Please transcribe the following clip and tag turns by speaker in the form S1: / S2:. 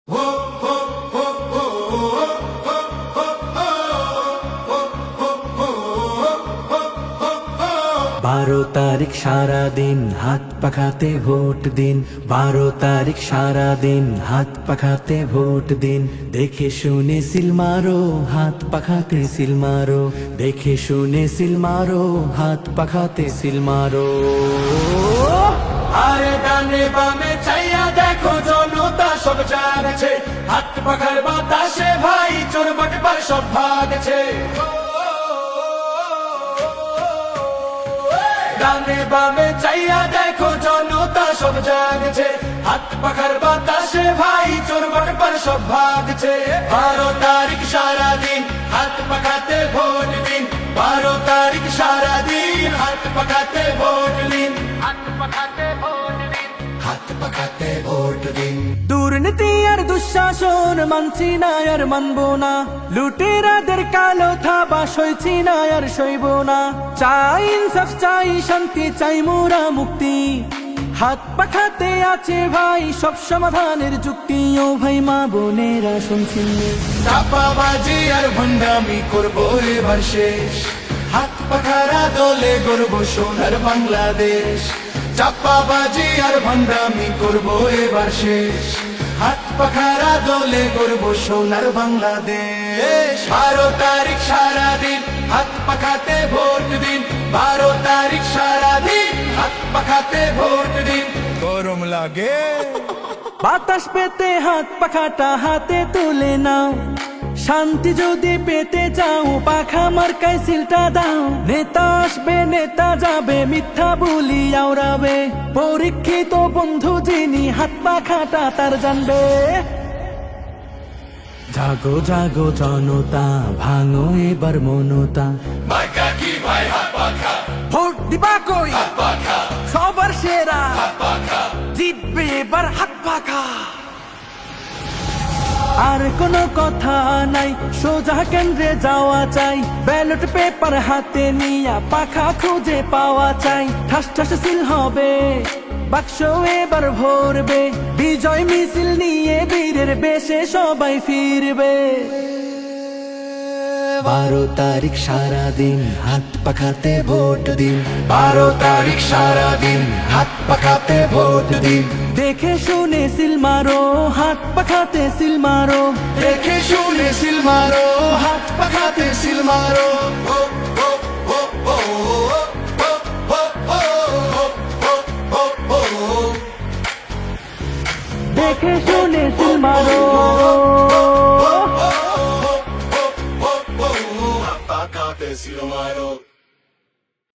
S1: 12 তারিখ সারা দিন হাত পাখাতে ভোট দিন, 12 তারিখ সারা দিন হাত পাখাতে ভোট দিন। দেখে শুনে সিল মারো, হাত পাখাতে সিল মারো, দেখে শুনে সিল মারো, হাত পাখাতে সিল মারো।
S2: আরে ডানে বামে চাইয়া দেখো জনতা সব জাগছে, হাত পাখার বাতাসে ভাই চোর বাটপার সব ভাগছে। ডানে বামে চাইয়া দেখো জনতা সব জাগছে, হাত পাখার বাতাসে ভাই চোর বাটপার সব ভাগছে। 12 তারিখ সারা দিন হাত পাখাতে ভোট দিন, 12 তারিখ সারা দিন হাত পাখাতে ভোট দিন, হাত পাখাতে ভোট দিন, হাত পাখাতে ভোট দিন।
S1: দুর্নীতি আর দুঃশাসন মানছি না আর মানবো না, লুটেরাদের কালো থাবা সইছি না আর সইব না। চাই ইনসাফ, চাই শান্তি, চাই মোরা মুক্তি, হাত পাখাতে আছে ভাই সব সমাধানের যুক্তি। ও ভাই মা বোনেরা শুনছেন,
S2: চাপাবাজি আর ভণ্ডামি করবো এবার শেষ, হাত পাখারা দলে গর্ব সোনার বাংলাদেশ। চাপাবাজি আর ভণ্ডামি করবো এবার শেষ, হাত পাখারা দলে গর্ব সোনার বাংলাদেশ। 12 তারিখ সারা দিন হাত পাখাতে ভোট দিন, 12 তারিখ সারা দিন হাত পাখাতে ভোট দিন। গরম লাগে
S1: বাতাস পেতে হাত পাখাটা হাতে তুলে নাও, শান্তি যদি পেতে চাও পাখা মার্কায় সিলটা দাও। নেতা আসবে নেতা যাবে, মিথ্যা বলি আওড়াবে, পরীক্ষিত বন্ধু যিনি হাত পাখাটা তার জানবে। জাগো জাগো জনতা, ভাঙো এবার মনতা,
S2: মার্কা কি ভাই হাত পাখা,
S1: ভোট দিবা কই
S2: হাত পাখা,
S1: সবার সেরা,
S2: হাত পাখা।
S1: জিতবে এবার হাত পাখা। আর কোনো কথা নাই, সোজা কেন্দ্রে যাওয়া চাই, ব্যালট পেপার হাতে নিয়া পাখা খুঁজে পাওয়া চাই। ঠাস ঠাস সিল হবে, বাক্স এবার ভরবে, বিজয় মিছিল নিয়ে বীরের বেশে সবাই ফিরবে। 12 তারিখ সারা দিন হাত পাখাতে ভোট দিন,
S2: 12 তারিখ সারা দিন হাত পাখাতে ভোট দিন।
S1: দেখে শুনে সিল মারো, হাত পাখাতে সিল মারো,
S2: দেখে শুনে সিল মারো, হাত পাখাতে সিল মারো।
S1: দেখে শুনে সিল মারো।
S2: হাত পাখাতে সিল মারো।